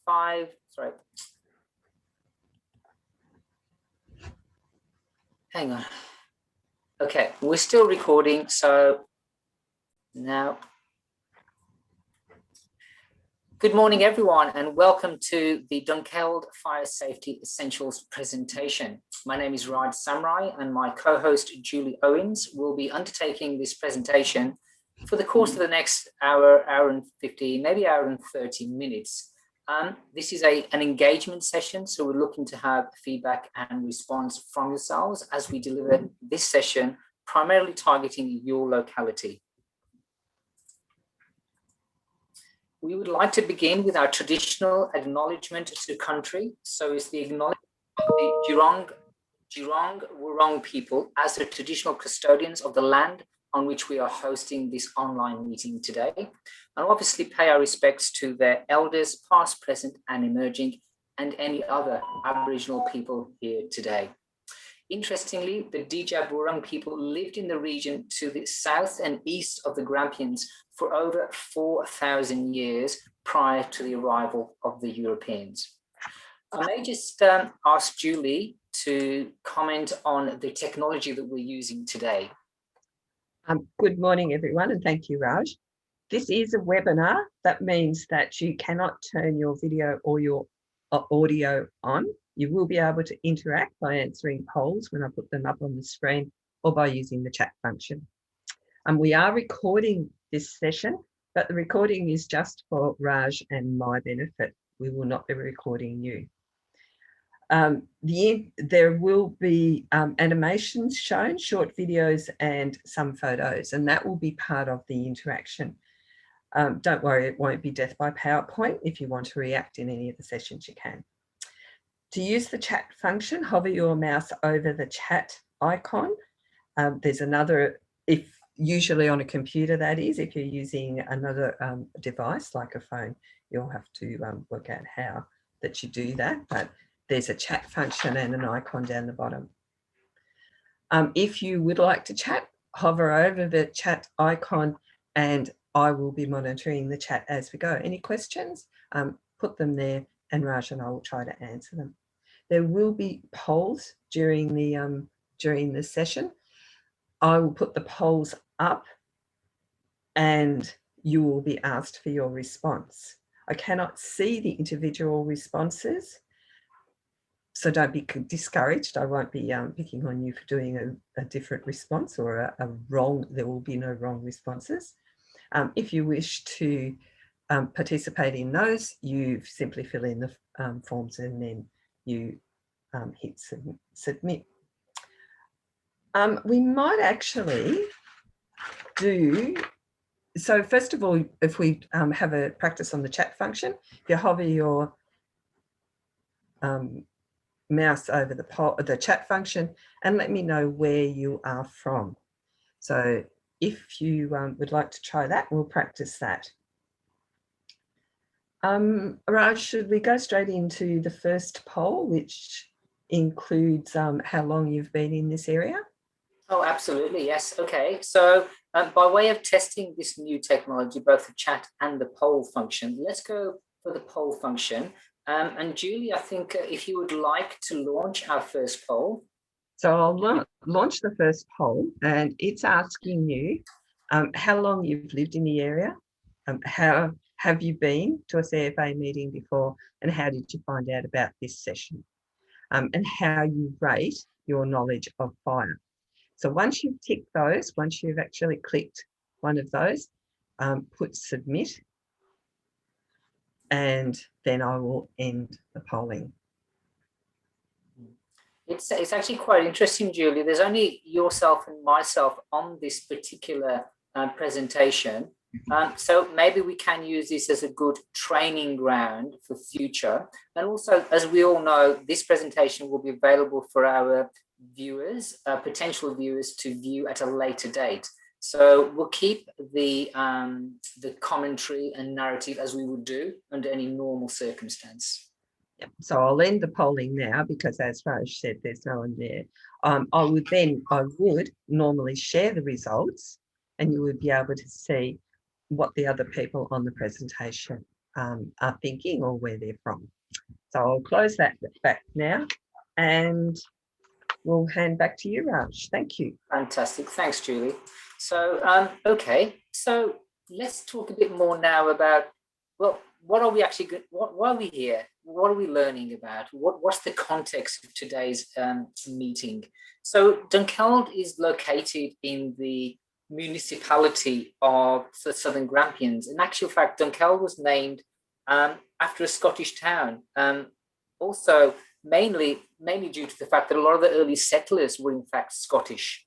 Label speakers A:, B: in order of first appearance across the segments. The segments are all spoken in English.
A: 5, sorry. Hang on. Okay, we're still recording, so now. Good morning, everyone, and welcome to the Dunkeld Fire Safety Essentials presentation. My name is Raj Samurai, and my co-host Julie Owens will be undertaking this presentation for the course of the next hour, hour and 15, maybe hour and 30 minutes. This is an engagement session, so we're looking to have feedback and response from yourselves as we deliver this session, primarily targeting your locality. We would like to begin with our traditional acknowledgement to country. So it's the acknowledgement of the Jurong Wurrung people as the traditional custodians of the land on which we are hosting this online meeting today. And obviously pay our respects to their elders, past, present, and emerging, and any other Aboriginal people here today. Interestingly, the Djab Wurrung people lived in the region to the south and east of the Grampians for over 4,000 years prior to the arrival of the Europeans. I may just ask Julie to comment on the technology that we're using today.
B: Good morning, everyone, and thank you, Raj. This is a webinar. That means that you cannot turn your video or your audio on. You will be able to interact by answering polls when I put them up on the screen or by using the chat function. We are recording this session, but the recording is just for Raj and my benefit. We will not be recording you. There will be animations shown, short videos and some photos, and that will be part of the interaction. Don't worry, it won't be death by PowerPoint. If you want to react in any of the sessions, you can. To use the chat function, hover your mouse over the chat icon. There's another, usually on a computer that is, if you're using another device like a phone, you'll have to work out how that you do that, but there's a chat function and an icon down the bottom. If you would like to chat, hover over the chat icon and I will be monitoring the chat as we go. Any questions, put them there and Raj and I will try to answer them. There will be polls during the session. I will put the polls up and you will be asked for your response. I cannot see the individual responses, so don't be discouraged. I won't be picking on you for doing a different response or a wrong. There will be no wrong responses. If you wish to participate in those, you simply fill in the forms and then you hit submit. We might actually do, so first of all, if we have a practice on the chat function, if you hover your mouse over the chat function and let me know where you are from. So if you would like to try that, we'll practice that. Raj, should we go straight into the first poll, which includes how long you've been in this area?
A: Oh, absolutely, yes. Okay, so by way of testing this new technology, both the chat and the poll function, let's go for the poll function. And Julie, I think if you would like to launch our first poll.
B: So I'll launch the first poll and it's asking you how long you've lived in the area, how have you been to a CFA meeting before, and how did you find out about this session, and how you rate your knowledge of fire. So once you've ticked those, once you've actually clicked one of those, put submit, and then I will end the polling.
A: It's actually quite interesting, Julie. There's only yourself and myself on this particular presentation. So maybe we can use this as a good training ground for future. And also, as we all know, this presentation will be available for our viewers, potential viewers, to view at a later date. So we'll keep the commentary and narrative as we would do under any normal circumstance.
B: Yep. So I'll end the polling now because, as Raj said, there's no one there. I would normally share the results, and you would be able to see what the other people on the presentation are thinking or where they're from. So I'll close that back now and we'll hand back to you, Raj. Thank you.
A: Fantastic. Thanks, Julie. So, okay. So let's talk a bit more now about, well, what are we actually, why are we here? What are we learning about? What's the context of today's meeting? So Dunkeld is located in the municipality of the Southern Grampians. In actual fact, Dunkeld was named after a Scottish town. Also, mainly due to the fact that a lot of the early settlers were in fact Scottish.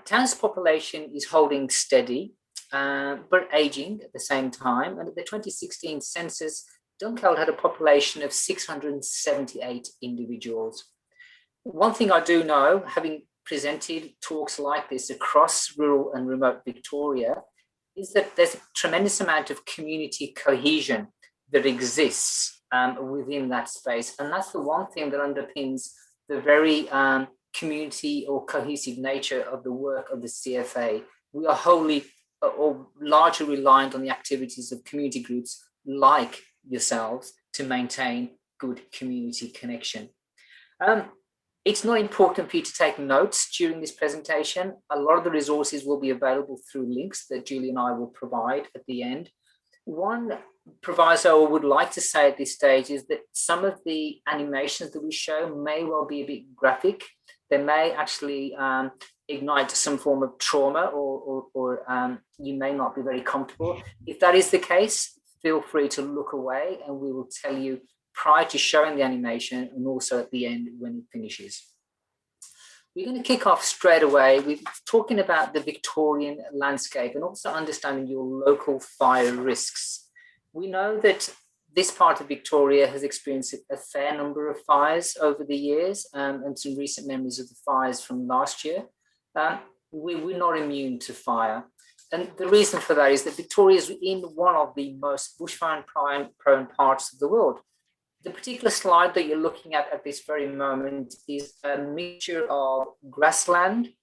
A: Town's population is holding steady, but aging at the same time. And at the 2016 census, Dunkeld had a population of 678 individuals. One thing I do know, having presented talks like this across rural and remote Victoria, is that there's a tremendous amount of community cohesion that exists within that space. And that's the one thing that underpins the very community or cohesive nature of the work of the CFA. We are wholly or largely reliant on the activities of community groups like yourselves to maintain good community connection. It's not important for you to take notes during this presentation. A lot of the resources will be available through links that Julie and I will provide at the end. One proviso I would like to say at this stage is that some of the animations that we show may well be a bit graphic. They may actually ignite some form of trauma or you may not be very comfortable. If that is the case, feel free to look away and we will tell you prior to showing the animation and also at the end when it finishes. We're going to kick off straight away with talking about the Victorian landscape and also understanding your local fire risks. We know that this part of Victoria has experienced a fair number of fires over the years and some recent memories of the fires from last year. We're not immune to fire. And the reason for that is that Victoria is in one of the most bushfire prone parts of the world. The particular slide that you're looking at this very moment is a mixture of grassland,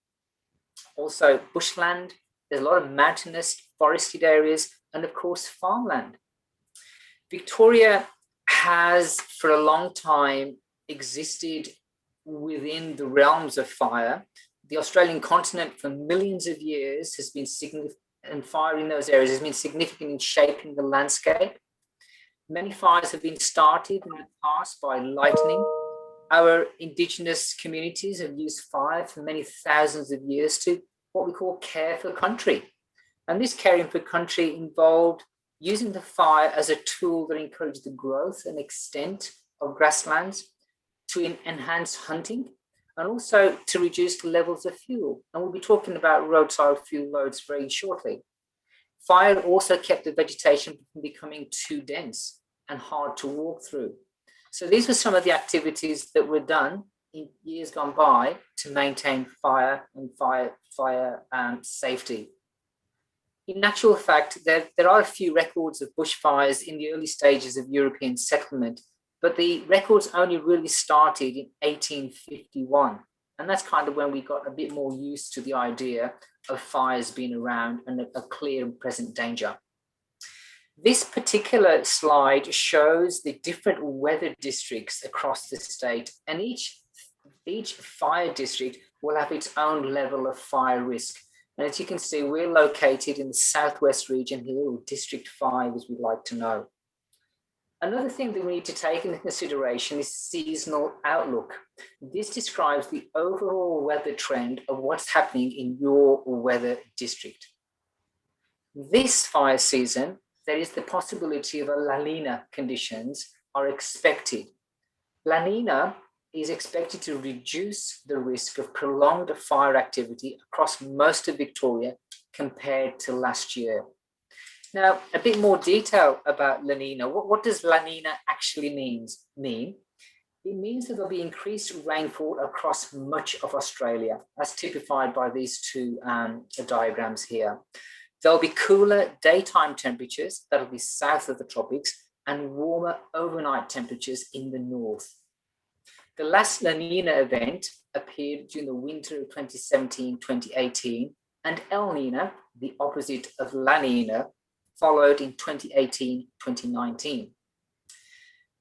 A: also bushland. There's a lot of mountainous, forested areas, and of course, farmland. Victoria has, for a long time, existed within the realms of fire. The Australian continent for millions of years has been significant, and fire in those areas has been significant in shaping the landscape. Many fires have been started in the past by lightning. Our Indigenous communities have used fire for many thousands of years to what we call care for country. And this caring for country involved using the fire as a tool that encouraged the growth and extent of grasslands, to enhance hunting, and also to reduce the levels of fuel. And we'll be talking about roadside fuel loads very shortly. Fire also kept the vegetation from becoming too dense and hard to walk through. So these were some of the activities that were done in years gone by to maintain fire and fire safety. In actual fact, there are a few records of bushfires in the early stages of European settlement, but the records only really started in 1851. And that's kind of when we got a bit more used to the idea of fires being around and a clear and present danger. This particular slide shows the different weather districts across the state, and each fire district will have its own level of fire risk. And as you can see, we're located in the southwest region here, or District 5, as we like to know. Another thing that we need to take into consideration is seasonal outlook. This describes the overall weather trend of what's happening in your weather district. This fire season, there is the possibility of a La Nina conditions are expected. La Nina is expected to reduce the risk of prolonged fire activity across most of Victoria compared to last year. Now, a bit more detail about La Nina. What does La Nina actually mean? It means that there'll be increased rainfall across much of Australia, as typified by these two diagrams here. There'll be cooler daytime temperatures that'll be south of the tropics and warmer overnight temperatures in the north. The last La Nina event appeared during the winter of 2017-2018, and El Nina, the opposite of La Nina, followed in 2018, 2019.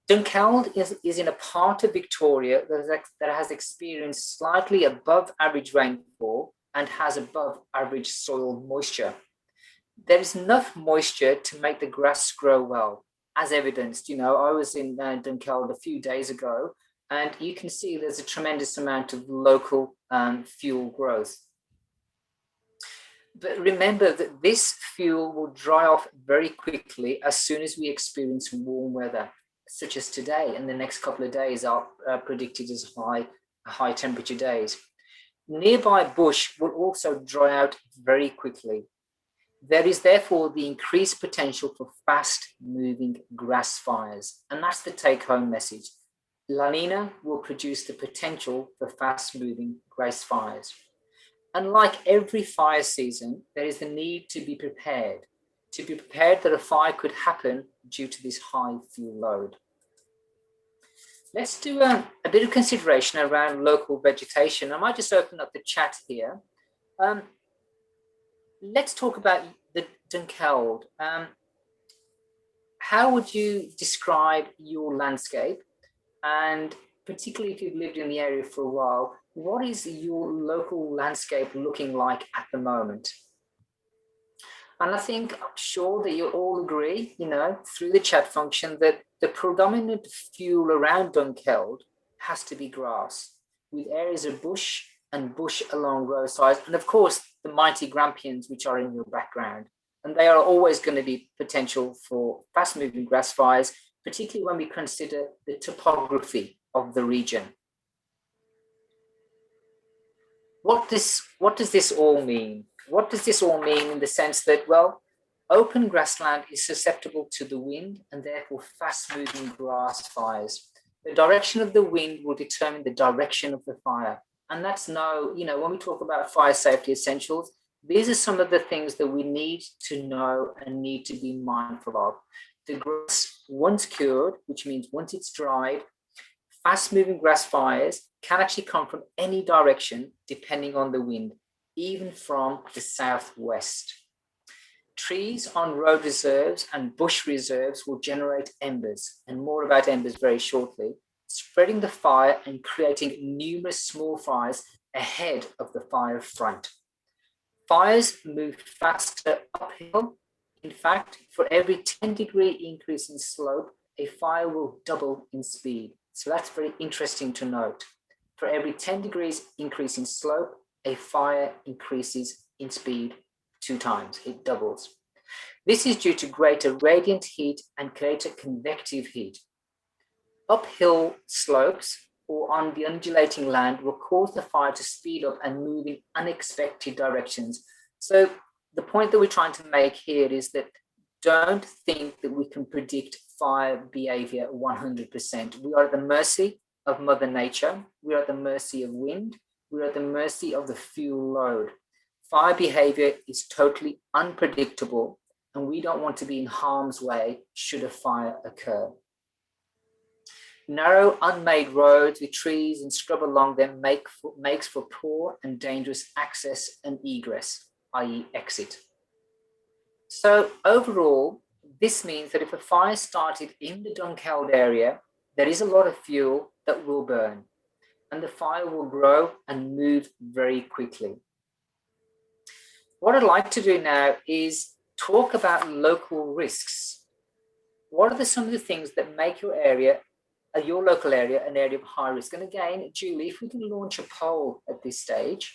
A: Dunkeld is in a part of Victoria that has experienced slightly above average rainfall and has above average soil moisture. There is enough moisture to make the grass grow well, as evidenced. You know, I was in Dunkeld a few days ago, and you can see there's a tremendous amount of local fuel growth. But remember that this fuel will dry off very quickly as soon as we experience warm weather, such as today, and the next couple of days are predicted as high temperature days. Nearby bush will also dry out very quickly. There is therefore the increased potential for fast-moving grass fires, and that's the take-home message. La Nina will produce the potential for fast-moving grass fires. And like every fire season, there is the need to be prepared that a fire could happen due to this high fuel load. Let's do a bit of consideration around local vegetation. I might just open up the chat here. Let's talk about the Dunkeld. How would you describe your landscape? And particularly if you've lived in the area for a while, what is your local landscape looking like at the moment? And I'm sure that you'll all agree, you know, through the chat function, that the predominant fuel around Dunkeld has to be grass, with areas of bush and bush along roadsides, and of course the mighty grampians which are in your background. And they are always going to be potential for fast-moving grass fires, particularly when we consider the topography of the region. What does this all mean? What does this all mean in the sense that, well, open grassland is susceptible to the wind and therefore fast-moving grass fires. The direction of the wind will determine the direction of the fire. And that's when we talk about fire safety essentials, these are some of the things that we need to know and need to be mindful of. The grass, once cured, which means once it's dried, fast-moving grass fires can actually come from any direction depending on the wind, even from the southwest. Trees on road reserves and bush reserves will generate embers, and more about embers very shortly, spreading the fire and creating numerous small fires ahead of the fire front. Fires move faster uphill. In fact, for every 10-degree increase in slope, a fire will double in speed. So that's very interesting to note. For every 10 degrees increase in slope, a fire increases in speed 2 times, it doubles. This is due to greater radiant heat and greater convective heat. Uphill slopes or on the undulating land will cause the fire to speed up and move in unexpected directions. So the point that we're trying to make here is that don't think that we can predict fire behavior 100%. We are at the mercy of Mother Nature. We are at the mercy of wind. We are at the mercy of the fuel load. Fire behavior is totally unpredictable, and we don't want to be in harm's way should a fire occur. Narrow, unmade roads with trees and scrub along them makes for poor and dangerous access and egress, i.e. exit. So overall, this means that if a fire started in the Dunkeld area, there is a lot of fuel that will burn, and the fire will grow and move very quickly. What I'd like to do now is talk about local risks. What are some of the things that make your local area, an area of high risk? And again, Julie, if we can launch a poll at this stage.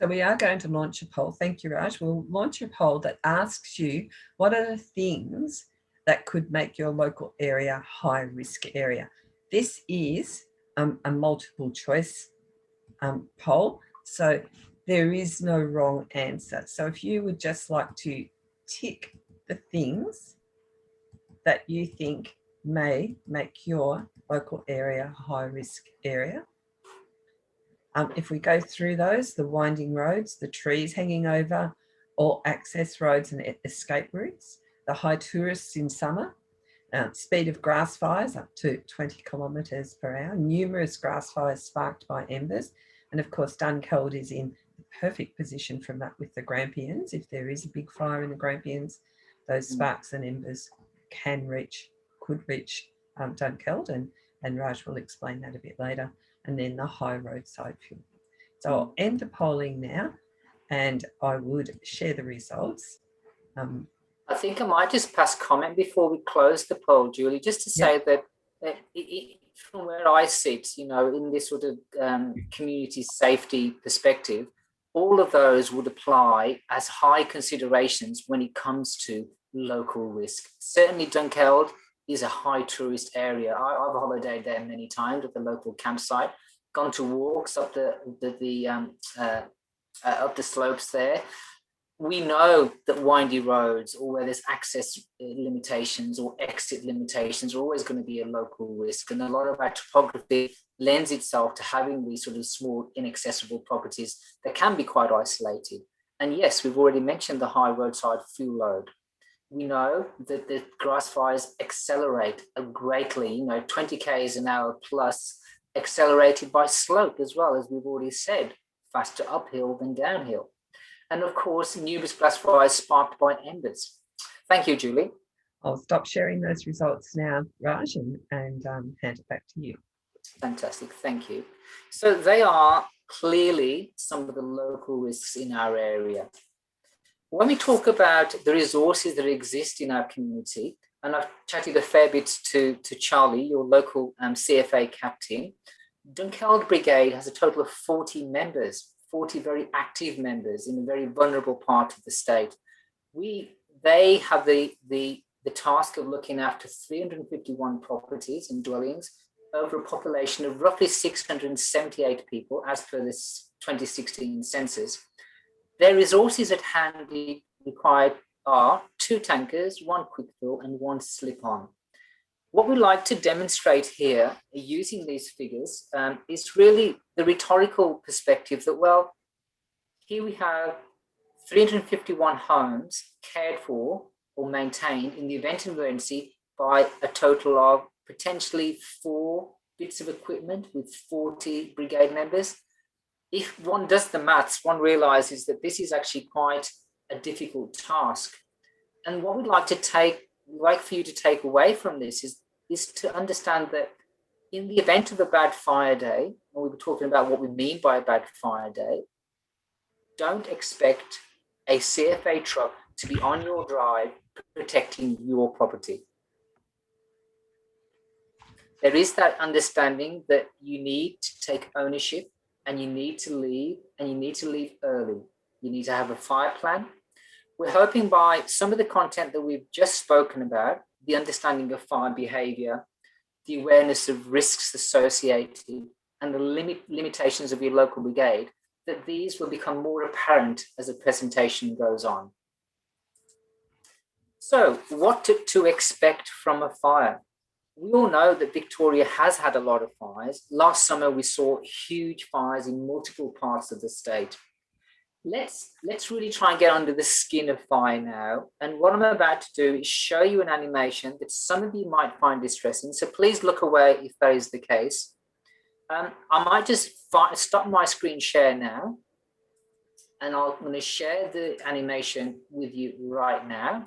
B: So we are going to launch a poll. Thank you, Raj. We'll launch a poll that asks you, what are the things that could make your local area high risk area? This is a multiple choice poll. So there is no wrong answer. So if you would just like to tick the things that you think may make your local area a high risk area. If we go through those, the winding roads, the trees hanging over, all access roads and escape routes, the high tourists in summer, speed of grass fires up to 20 kilometres per hour, numerous grass fires sparked by embers, and of course Dunkeld is in the perfect position from that with the Grampians. If there is a big fire in the Grampians, those sparks and embers could reach Dunkeld, and Raj will explain that a bit later, and then the high roadside fuel. So I'll end the polling now, and I would share the results.
A: I think I might just pass comment before we close the poll, Julie, just to say that from where I sit, in this sort of community safety perspective, all of those would apply as high considerations when it comes to local risk. Certainly Dunkeld is a high tourist area. I've holidayed there many times at the local campsite, gone to walks up the slopes there. We know that windy roads, or where there's access limitations or exit limitations, are always going to be a local risk. And a lot of our topography lends itself to having these sort of small, inaccessible properties that can be quite isolated. And yes, we've already mentioned the high roadside fuel load. We know that the grass fires accelerate greatly, 20 k's an hour plus, accelerated by slope as well, as we've already said, faster uphill than downhill. And of course, numerous grass fires sparked by embers. Thank you, Julie.
B: I'll stop sharing those results now, Raj, and hand it back to you.
A: Fantastic, thank you. So they are clearly some of the local risks in our area. When we talk about the resources that exist in our community, and I've chatted a fair bit to Charlie, your local CFA captain, Dunkeld Brigade has a total of 40 members. 40 very active members in a very vulnerable part of the state. They have the task of looking after 351 properties and dwellings over a population of roughly 678 people, as per this 2016 census. Their resources at hand required are 2 tankers, 1 quick fill, and 1 slip-on. What we'd like to demonstrate here, using these figures, is really the rhetorical perspective that, well, here we have 351 homes cared for or maintained in the event of emergency by a total of potentially 4 bits of equipment with 40 brigade members. If one does the maths, one realizes that this is actually quite a difficult task. And what we'd like for you to take away from this is to understand that in the event of a bad fire day, and we were talking about what we mean by a bad fire day, don't expect a CFA truck to be on your drive protecting your property. There is that understanding that you need to take ownership, and you need to leave, and you need to leave early. You need to have a fire plan. We're hoping by some of the content that we've just spoken about, the understanding of fire behaviour, the awareness of risks associated, and the limitations of your local brigade, that these will become more apparent as the presentation goes on. So, what to expect from a fire? We all know that Victoria has had a lot of fires. Last summer, we saw huge fires in multiple parts of the state. Let's really try and get under the skin of fire now. And what I'm about to do is show you an animation that some of you might find distressing. So please look away if that is the case. I might just stop my screen share now. And I'm going to share the animation with you right now.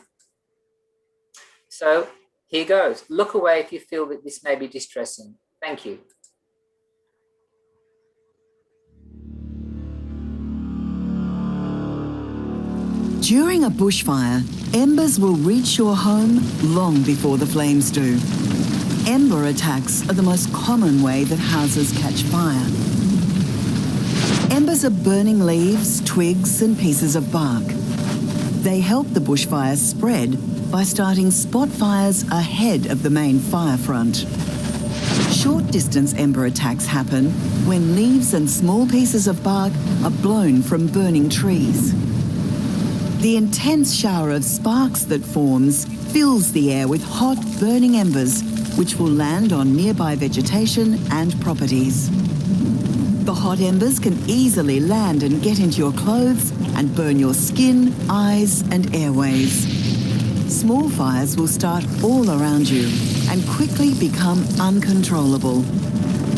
A: So here goes. Look away if you feel that this may be distressing. Thank you.
C: During a bushfire, embers will reach your home long before the flames do. Ember attacks are the most common way that houses catch fire. Embers are burning leaves, twigs, and pieces of bark. They help the bushfire spread by starting spot fires ahead of the main fire front. Short-distance ember attacks happen when leaves and small pieces of bark are blown from burning trees. The intense shower of sparks that forms fills the air with hot, burning embers, which will land on nearby vegetation and properties. The hot embers can easily land and get into your clothes and burn your skin, eyes, and airways. Small fires will start all around you and quickly become uncontrollable.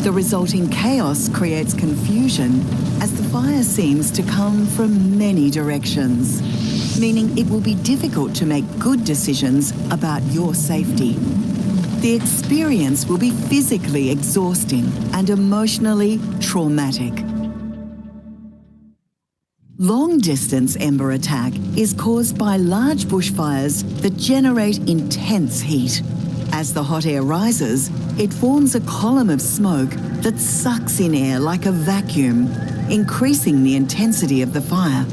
C: The resulting chaos creates confusion as the fire seems to come from many directions. meaning it will be difficult to make good decisions about your safety. The experience will be physically exhausting and emotionally traumatic. Long-distance ember attack is caused by large bushfires that generate intense heat. As the hot air rises, it forms a column of smoke that sucks in air like a vacuum, increasing the intensity of the fire.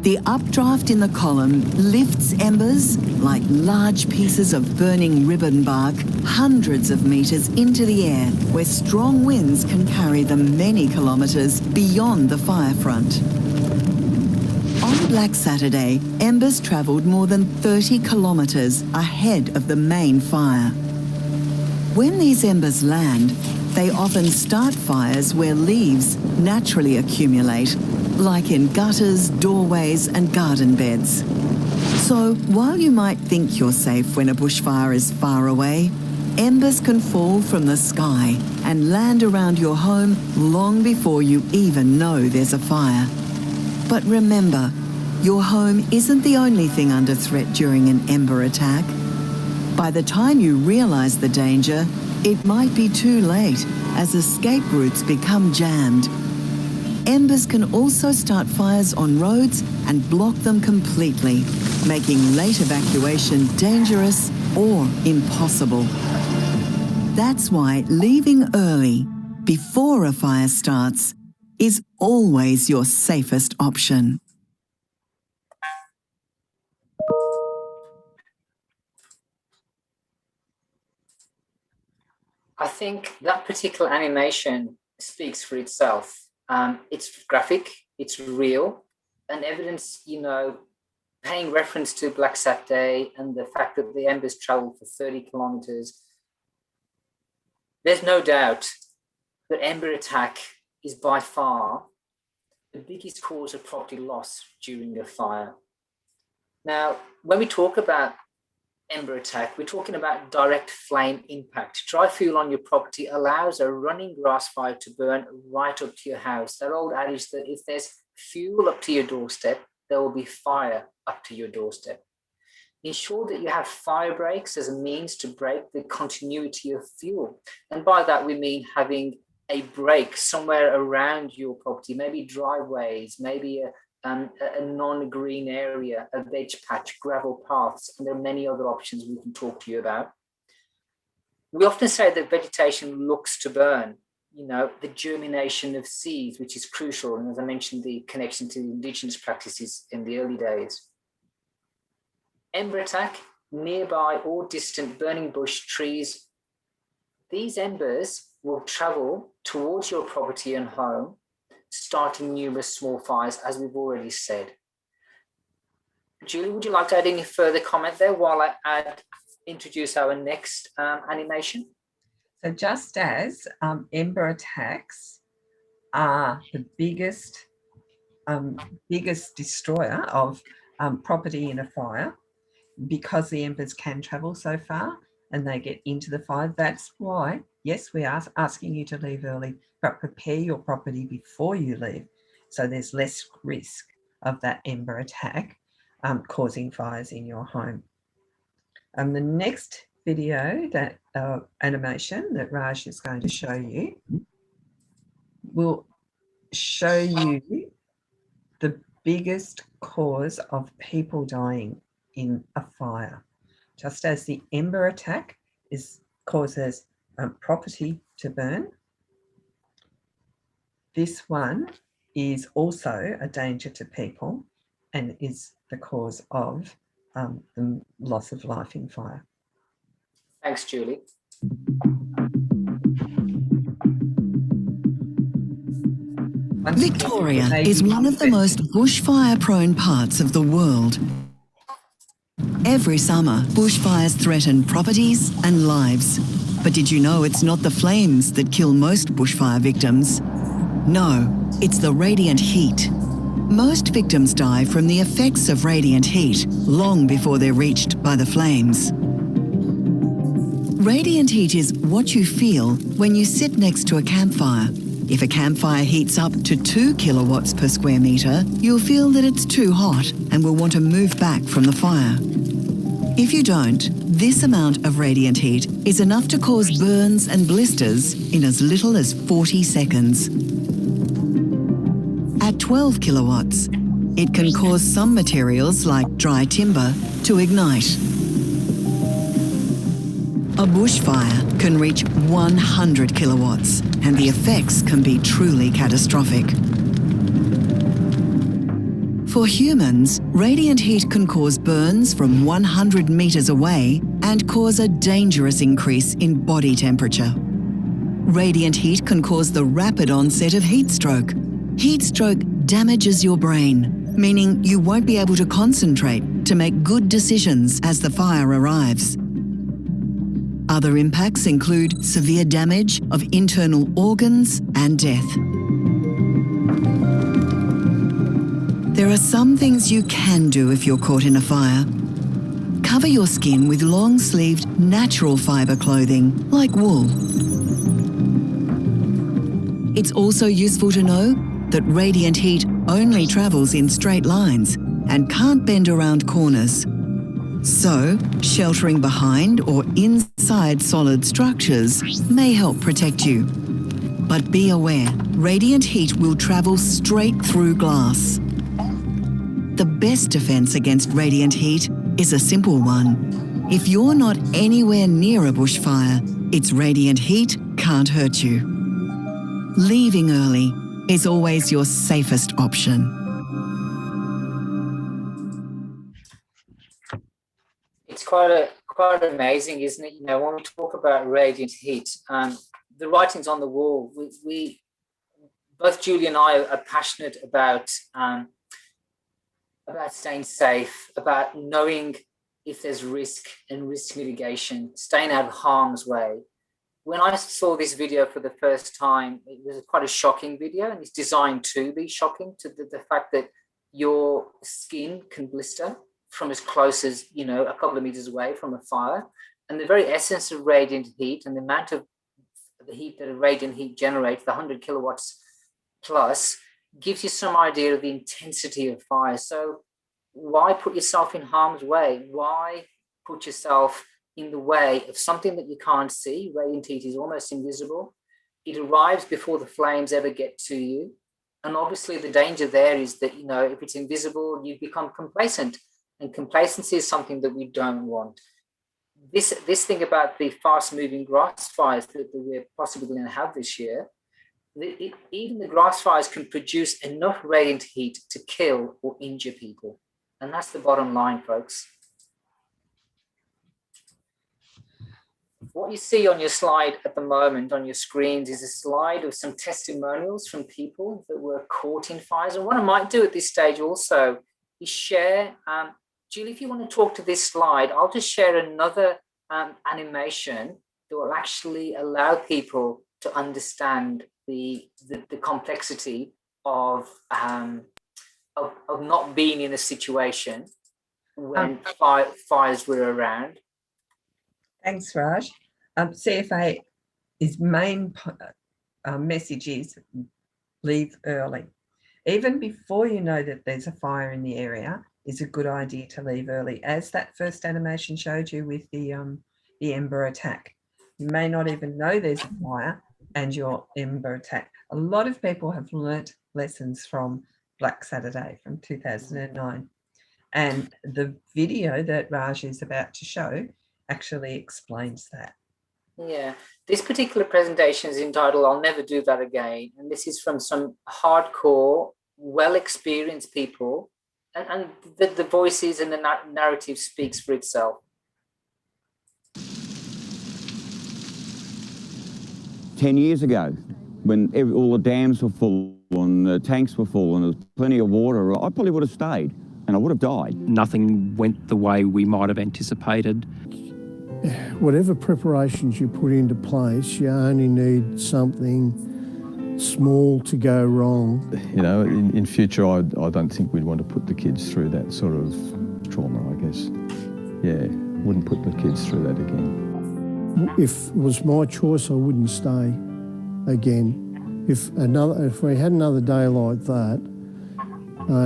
C: The updraft in the column lifts embers, like large pieces of burning ribbon bark, hundreds of metres into the air, where strong winds can carry them many kilometres beyond the fire front. On Black Saturday, embers travelled more than 30 kilometres ahead of the main fire. When these embers land, they often start fires where leaves naturally accumulate, like in gutters, doorways and garden beds. So while you might think you're safe when a bushfire is far away, embers can fall from the sky and land around your home long before you even know there's a fire. But remember, your home isn't the only thing under threat during an ember attack. By the time you realise the danger, it might be too late as escape routes become jammed. Embers can also start fires on roads and block them completely, making late evacuation dangerous or impossible. That's why leaving early, before a fire starts, is always your safest option.
A: I think that particular animation speaks for itself. It's graphic, it's real, and evidence, paying reference to Black Saturday and the fact that the embers traveled for 30 kilometers. There's no doubt that ember attack is by far the biggest cause of property loss during a fire. Now, when we talk about ember attack, we're talking about direct flame impact. Dry fuel on your property allows a running grass fire to burn right up to your house. That old adage that if there's fuel up to your doorstep, there will be fire up to your doorstep. Ensure that you have fire breaks as a means to break the continuity of fuel. And by that, we mean having a break somewhere around your property, maybe driveways, maybe a non-green area, a veg patch, gravel paths, and there are many other options we can talk to you about. We often say that vegetation looks to burn, the germination of seeds, which is crucial. And as I mentioned, the connection to Indigenous practices in the early days. Ember attack, nearby or distant burning bush, trees. These embers will travel towards your property and home, starting numerous small fires, as we've already said. Julie, would you like to add any further comment there while I introduce our next animation?
B: So just as ember attacks are the biggest destroyer of property in a fire, because the embers can travel so far and they get into the fire, that's why, yes, we are asking you to leave early, but prepare your property before you leave, so there's less risk of that ember attack causing fires in your home. The next video, that animation that Raj is going to show you, will show you the biggest cause of people dying in a fire. Just as the ember attack causes property to burn, this one is also a danger to people and is the cause of the loss of life in fire.
A: Thanks, Julie.
C: Victoria is one of the most bushfire-prone parts of the world. Every summer, bushfires threaten properties and lives. But did you know it's not the flames that kill most bushfire victims? No, it's the radiant heat. Most victims die from the effects of radiant heat long before they're reached by the flames. Radiant heat is what you feel when you sit next to a campfire, If a campfire heats up to 2 kilowatts per square metre, you'll feel that it's too hot and will want to move back from the fire. If you don't, this amount of radiant heat is enough to cause burns and blisters in as little as 40 seconds. At 12 kilowatts, it can cause some materials like dry timber to ignite. A bushfire can reach 100 kilowatts, and the effects can be truly catastrophic. For humans, radiant heat can cause burns from 100 metres away and cause a dangerous increase in body temperature. Radiant heat can cause the rapid onset of heat stroke. Heat stroke damages your brain, meaning you won't be able to concentrate to make good decisions as the fire arrives. Other impacts include severe damage of internal organs and death. There are some things you can do if you're caught in a fire. Cover your skin with long-sleeved natural fibre clothing, like wool. It's also useful to know that radiant heat only travels in straight lines and can't bend around corners. So, sheltering behind or inside solid structures may help protect you. But be aware, radiant heat will travel straight through glass. The best defence against radiant heat is a simple one. If you're not anywhere near a bushfire, its radiant heat can't hurt you. Leaving early is always your safest option.
A: It's quite amazing, isn't it? You know, when we talk about radiant heat, the writing's on the wall. We both Julie and I are passionate about staying safe, about knowing if there's risk and risk mitigation, staying out of harm's way. When I saw this video for the first time, it was quite a shocking video, and it's designed to be shocking, to the fact that your skin can blister from as close as, you know, a couple of meters away from a fire. And the very essence of radiant heat and the amount of the heat that a radiant heat generates, the 100 kilowatts plus, gives you some idea of the intensity of fire. So why put yourself in harm's way? Why put yourself in the way of something that you can't see? Radiant heat is almost invisible. It arrives before the flames ever get to you. And obviously the danger there is that, you know, if it's invisible, you become complacent. And complacency is something that we don't want. This thing about the fast-moving grass fires that we're possibly going to have this year, even the grass fires can produce enough radiant heat to kill or injure people. And that's the bottom line, folks. What you see on your slide at the moment on your screens is a slide of some testimonials from people that were caught in fires. And what I might do at this stage also is share, Julie, if you want to talk to this slide, I'll just share another animation that will actually allow people to understand the complexity of not being in a situation when fires were around.
B: Thanks, Raj. CFA's main message is leave early. Even before you know that there's a fire in the area, is a good idea to leave early. As that first animation showed you with the Ember Attack, you may not even know there's a fire and your Ember Attack. A lot of people have learnt lessons from Black Saturday from 2009. And the video that Raj is about to show actually explains that.
A: Yeah, this particular presentation is entitled "I'll Never Do That Again," and this is from some hardcore, well-experienced people, and the voices and the narrative speaks for itself.
D: 10 years ago, when all the dams were full and the tanks were full and there was plenty of water, I probably would have stayed and I would have died.
E: Nothing went the way we might have anticipated.
F: Whatever preparations you put into place, you only need something small to go wrong.
G: You know, in future, I don't think we'd want to put the kids through that sort of trauma, I guess. Yeah, wouldn't put the kids through that again.
F: If it was my choice, I wouldn't stay again. if we had another day like that,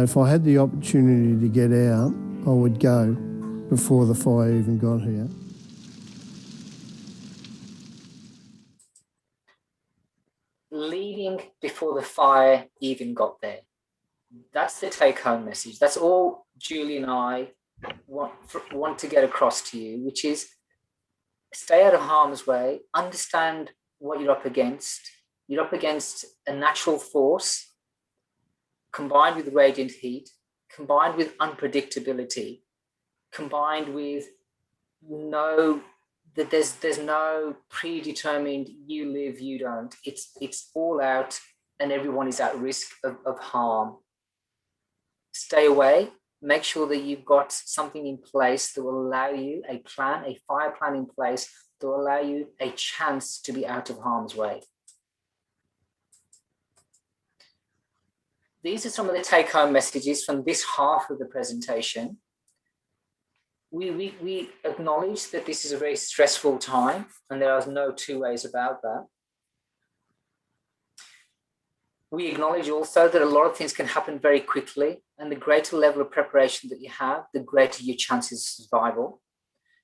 F: if I had the opportunity to get out, I would go before the fire even got here.
A: Leaving before the fire even got there. That's the take-home message. That's all Julie and I want to get across to you, which is stay out of harm's way, understand what you're up against. You're up against a natural force combined with radiant heat, combined with unpredictability, combined with that there's no predetermined you live, you don't. It's all out and everyone is at risk of harm. Stay away. Make sure that you've got something in place that will allow you a fire plan in place that will allow you a chance to be out of harm's way. These are some of the take-home messages from this half of the presentation. We acknowledge that this is a very stressful time and there are no two ways about that. We acknowledge also that a lot of things can happen very quickly, and the greater level of preparation that you have, the greater your chances of survival.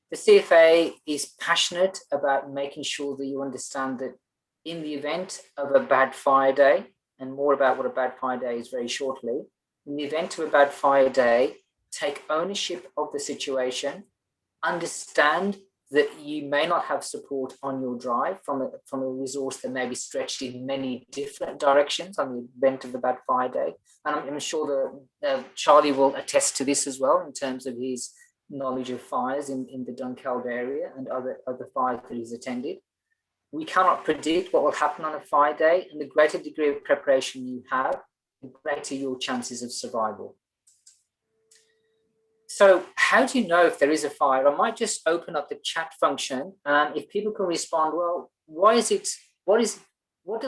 A: The CFA is passionate about making sure that you understand that in the event of a bad fire day, and more about what a bad fire day is very shortly, in the event of a bad fire day, take ownership of the situation, understand that you may not have support on your drive from a resource that may be stretched in many different directions on the event of the bad fire day. And I'm sure that Charlie will attest to this as well in terms of his knowledge of fires in the Dunkeld area and other fires that he's attended. We cannot predict what will happen on a fire day, and the greater degree of preparation you have, the greater your chances of survival. So how do you know if there is a fire? I might just open up the chat function, and if people can respond, well, what do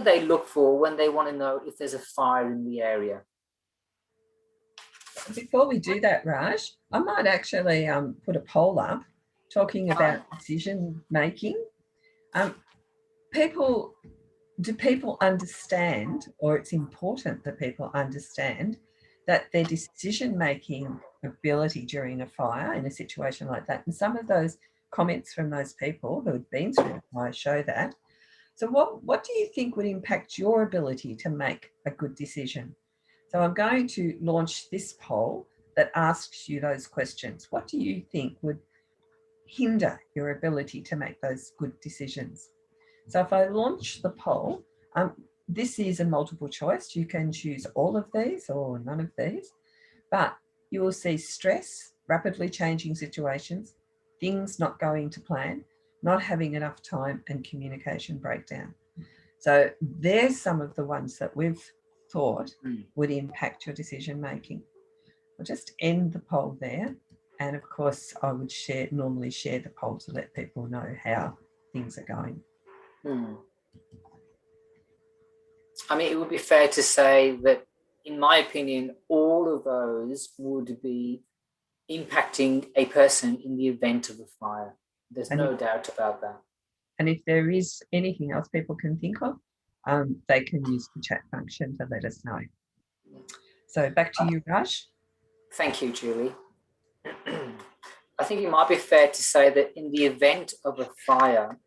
A: they look for when they want to know if there's a fire in the area?
B: Before we do that, Raj, I might actually put a poll up talking about decision making. Do people understand, or it's important that people understand that their decision-making ability during a fire in a situation like that, and some of those comments from those people who had been through the fire show that. So what do you think would impact your ability to make a good decision? So I'm going to launch this poll that asks you those questions. What do you think would hinder your ability to make those good decisions? So if I launch the poll, this is a multiple choice. You can choose all of these or none of these, but you will see stress, rapidly changing situations, things not going to plan, not having enough time, and communication breakdown. So there's some of the ones that we've thought would impact your decision making. I'll just end the poll there. And of course, I would normally share the poll to let people know how things are going.
A: I mean, it would be fair to say that, in my opinion, all of those would be impacting a person in the event of a fire. There's no doubt about that.
B: And if there is anything else people can think of, they can use the chat function to let us know. So back to you, Raj.
A: Thank you, Julie. I think it might be fair to say that in the event of a fire,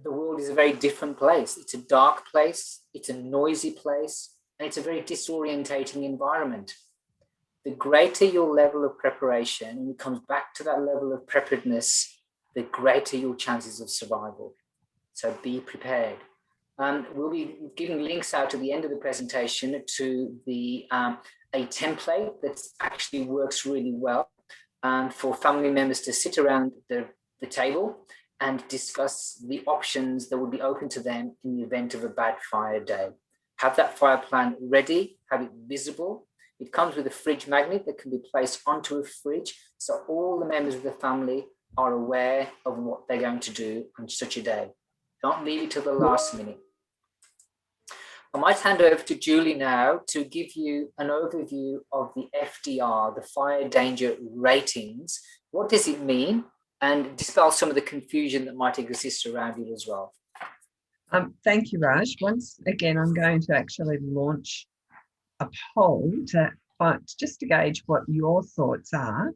A: the world is a very different place. It's a dark place, it's a noisy place, and it's a very disorientating environment. The greater your level of preparation, and it comes back to that level of preparedness, the greater your chances of survival. So be prepared. We'll be giving links out at the end of the presentation to a template that actually works really well for family members to sit around the table and discuss the options that would be open to them in the event of a bad fire day. Have that fire plan ready, have it visible. It comes with a fridge magnet that can be placed onto a fridge, so all the members of the family are aware of what they're going to do on such a day. Don't leave it till the last minute. I might hand over to Julie now to give you an overview of the FDR, the fire danger ratings. What does it mean? And dispel some of the confusion that might exist around it as well.
B: Thank you, Raj. Once again, I'm going to actually launch a poll just to gauge what your thoughts are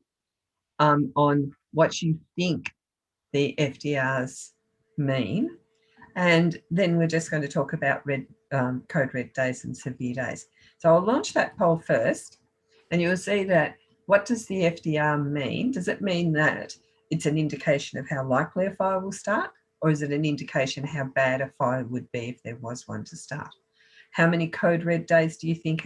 B: on what you think the FDRs mean. And then we're just going to talk about code red days and severe days. So I'll launch that poll first, and you'll see that what does the FDR mean? Does it mean that it's an indication of how likely a fire will start, or is it an indication how bad a fire would be if there was one to start? How many code red days do you think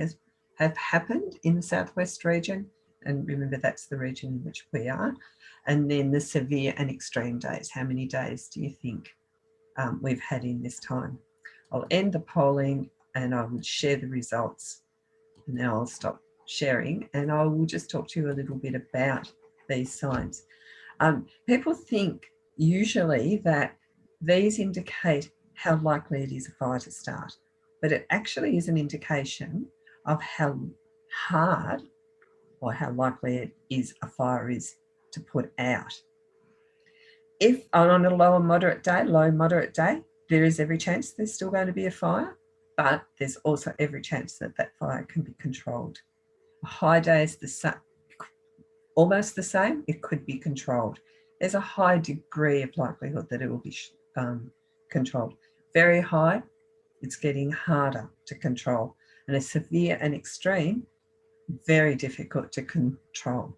B: have happened in the southwest region? And remember, that's the region in which we are. And then the severe and extreme days. How many days do you think we've had in this time? I'll end the polling and I will share the results. And now I'll stop sharing and I will just talk to you a little bit about these signs. People think usually that these indicate how likely it is a fire to start, but it actually is an indication of how hard or how likely it is a fire is to put out. If on a low moderate day, there is every chance there's still going to be a fire, but there's also every chance that that fire can be controlled. A high day is almost the same, it could be controlled. There's a high degree of likelihood that it will be controlled. Very high, it's getting harder to control. And a severe and extreme, very difficult to control.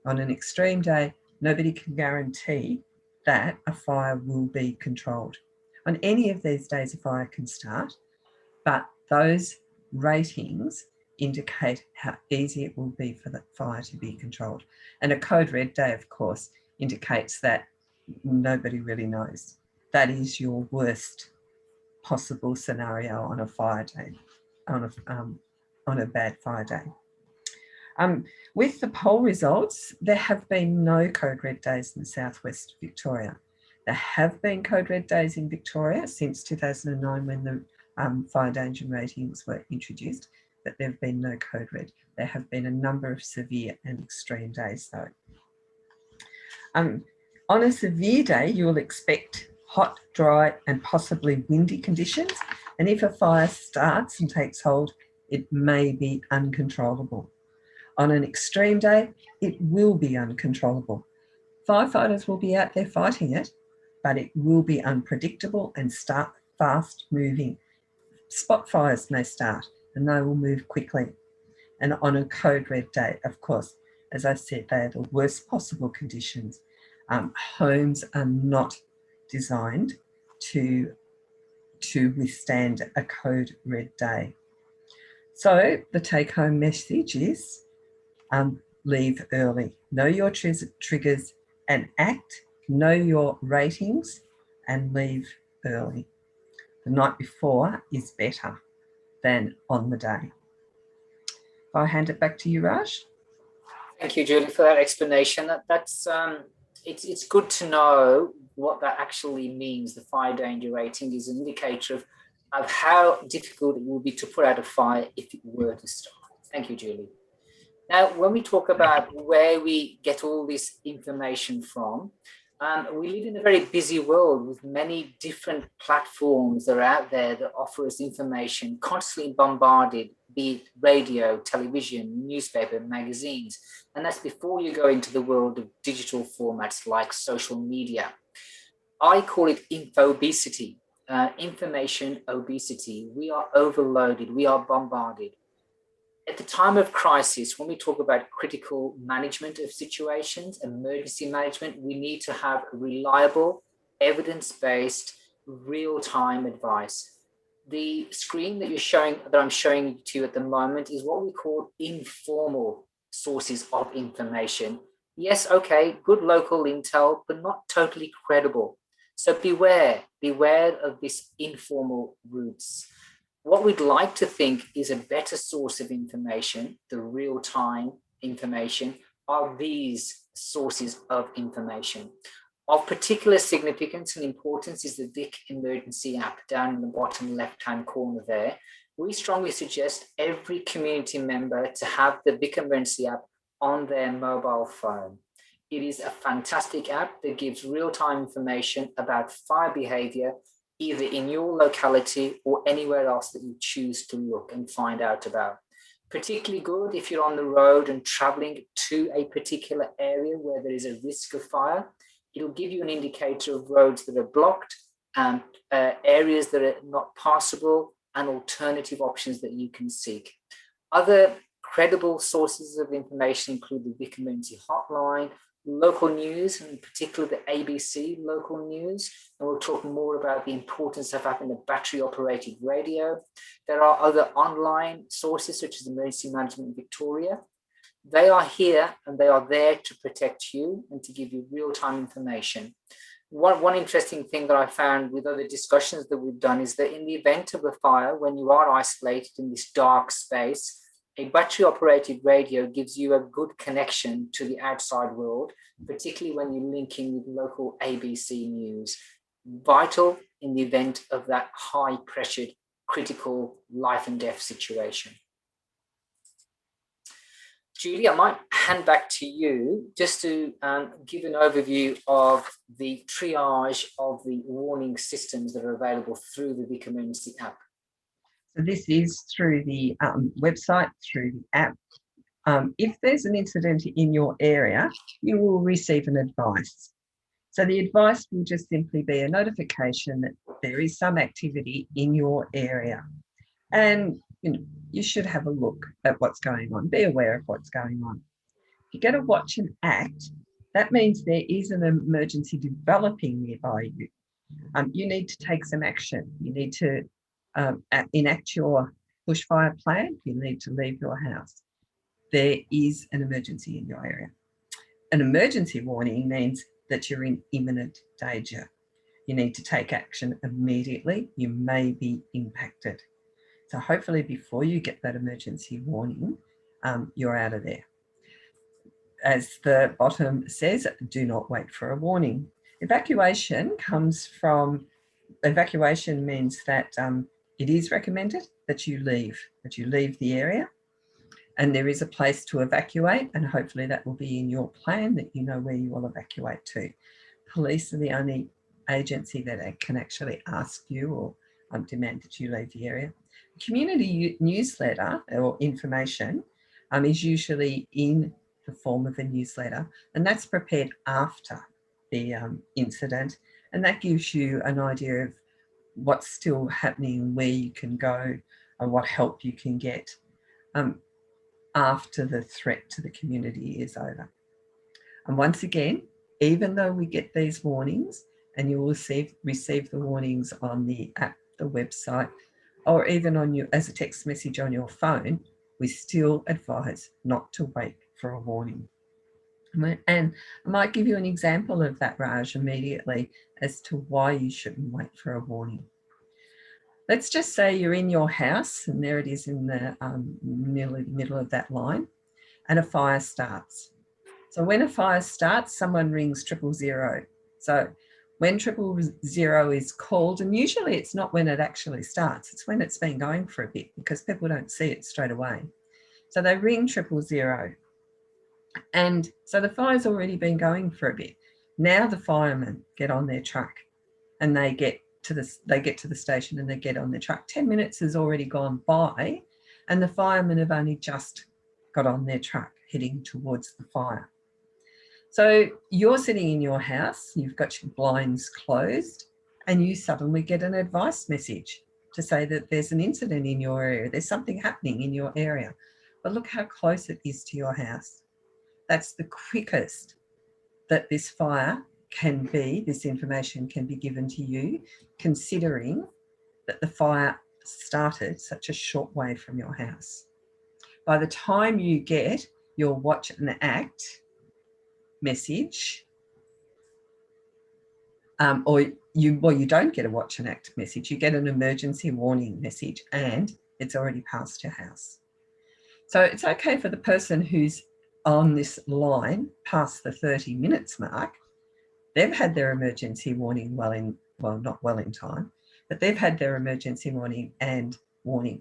B: On an extreme day, nobody can guarantee that a fire will be controlled. On any of these days, a fire can start, but those ratings indicate how easy it will be for the fire to be controlled. And a code red day, of course, indicates that nobody really knows. That is your worst possible scenario on a fire day, on a bad fire day. With the poll results, there have been no code red days in southwest Victoria. There have been code red days in Victoria since 2009 when the fire danger ratings were introduced, but there have been no code red. There have been a number of severe and extreme days though. On a severe day, you will expect hot, dry and possibly windy conditions. And if a fire starts and takes hold, it may be uncontrollable. On an extreme day, it will be uncontrollable. Firefighters will be out there fighting it, but it will be unpredictable and start fast moving. Spot fires may start and they will move quickly. And on a code red day, of course, as I said, they are the worst possible conditions. Homes are not designed to withstand a code red day. So the take-home message is leave early. Know your triggers and act. Know your ratings and leave early. The night before is better than on the day. If I hand it back to you, Raj.
A: Thank you, Julie, for that explanation. It's good to know what that actually means. The fire danger rating is an indicator of how difficult it will be to put out a fire if it were to start. Thank you, Julie. Now, when we talk about where we get all this information from, we live in a very busy world with many different platforms that are out there that offer us information, constantly bombarded, be it radio, television, newspaper, magazines. And that's before you go into the world of digital formats like social media. I call it infobesity, information obesity. We are overloaded, we are bombarded. At the time of crisis, when we talk about critical management of situations, emergency management, we need to have reliable, evidence-based, real-time advice. The screen that I'm showing to you at the moment is what we call informal sources of information. Yes, okay, good local intel, but not totally credible. So beware of this informal routes. What we'd like to think is a better source of information, the real-time information, are these sources of information. Of particular significance and importance is the Vic Emergency app down in the bottom left-hand corner there. We strongly suggest every community member to have the Vic Emergency app on their mobile phone. It is a fantastic app that gives real-time information about fire behaviour either in your locality or anywhere else that you choose to look and find out about. Particularly good if you're on the road and traveling to a particular area where there is a risk of fire. It'll give you an indicator of roads that are blocked, areas that are not passable, and alternative options that you can seek. Other credible sources of information include the Vic Emergency Hotline, local news, and in particular the ABC local news, and we'll talk more about the importance of having a battery-operated radio. There are other online sources such as Emergency Management Victoria. They are here and they are there to protect you and to give you real-time information. One interesting thing that I found with other discussions that we've done is that in the event of a fire, when you are isolated in this dark space, a battery-operated radio gives you a good connection to the outside world, particularly when you're linking with local ABC news. Vital in the event of that high-pressured, critical life and death situation. Julie, I might hand back to you just to give an overview of the triage of the warning systems that are available through the Vic Emergency app.
B: So this is through the website, through the app. If there's an incident in your area, you will receive an advice. So the advice will just simply be a notification that there is some activity in your area. And you should have a look at what's going on, be aware of what's going on. If you get a watch and act, that means there is an emergency developing nearby you. You need to take some action. You need to enact your bushfire plan. You need to leave your house. There is an emergency in your area. An emergency warning means that you're in imminent danger. You need to take action immediately. You may be impacted. So hopefully before you get that emergency warning, you're out of there. As the bottom says, do not wait for a warning. Evacuation means that it is recommended that you leave the area, and there is a place to evacuate, and hopefully that will be in your plan that you know where you will evacuate to. Police are the only agency that can actually ask you or demand that you leave the area. Community newsletter or information is usually in the form of a newsletter, and that's prepared after the incident, and that gives you an idea of what's still happening, where you can go, and what help you can get after the threat to the community is over. And once again, even though we get these warnings, and you will receive the warnings on the app, the website, or even on you as a text message on your phone, we still advise not to wait for a warning. And I might give you an example of that, Raj, immediately as to why you shouldn't wait for a warning. Let's just say you're in your house, and there it is in the middle of that line, and a fire starts. So when a fire starts, someone rings 000. So when 000 is called, and usually it's not when it actually starts, it's when it's been going for a bit because people don't see it straight away. So they ring 000. And so the fire's already been going for a bit. Now the firemen get on their truck and they get to the station and they get on their truck. 10 minutes has already gone by and the firemen have only just got on their truck heading towards the fire. So you're sitting in your house, you've got your blinds closed, and you suddenly get an advice message to say that there's an incident in your area, there's something happening in your area, but look how close it is to your house. That's the quickest that this fire can be, this information can be given to you, considering that the fire started such a short way from your house. By the time you get your watch and act message, or you don't get a watch and act message, you get an emergency warning message and it's already past your house. So it's okay for the person who's on this line past the 30 minutes mark. They've had their emergency warning not well in time, but they've had their emergency warning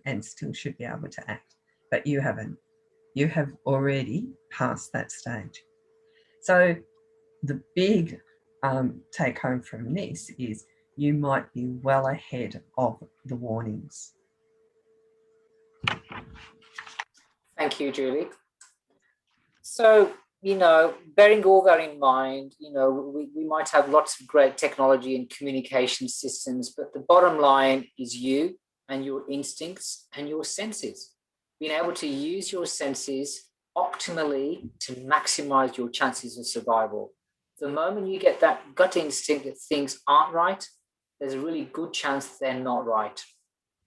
B: and still should be able to act. But you haven't. You have already passed that stage. So the big take home from this is you might be well ahead of the warnings.
A: Thank you, Julie. So, bearing all that in mind, we might have lots of great technology and communication systems, but the bottom line is you and your instincts and your senses. Being able to use your senses optimally to maximize your chances of survival. The moment you get that gut instinct that things aren't right, there's a really good chance they're not right.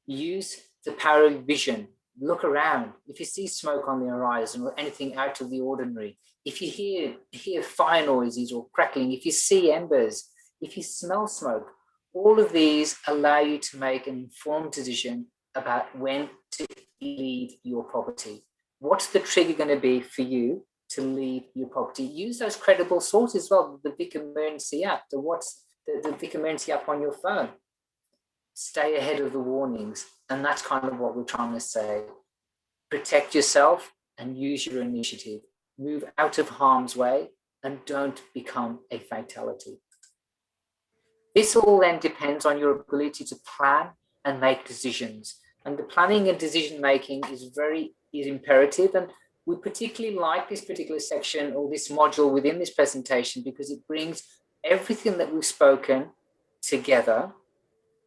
A: Use the power of vision. Look around. If you see smoke on the horizon or anything out of the ordinary, if you hear fire noises or crackling, if you see embers, if you smell smoke, all of these allow you to make an informed decision about when to leave your property. What's the trigger going to be for you to leave your property? Use those credible sources as well, the Vic Emergency app, the Vic Emergency app on your phone. Stay ahead of the warnings. And that's kind of what we're trying to say. Protect yourself and use your initiative. Move out of harm's way and don't become a fatality. This all then depends on your ability to plan and make decisions. And the planning and decision making is imperative. And we particularly like this particular section or this module within this presentation because it brings everything that we've spoken together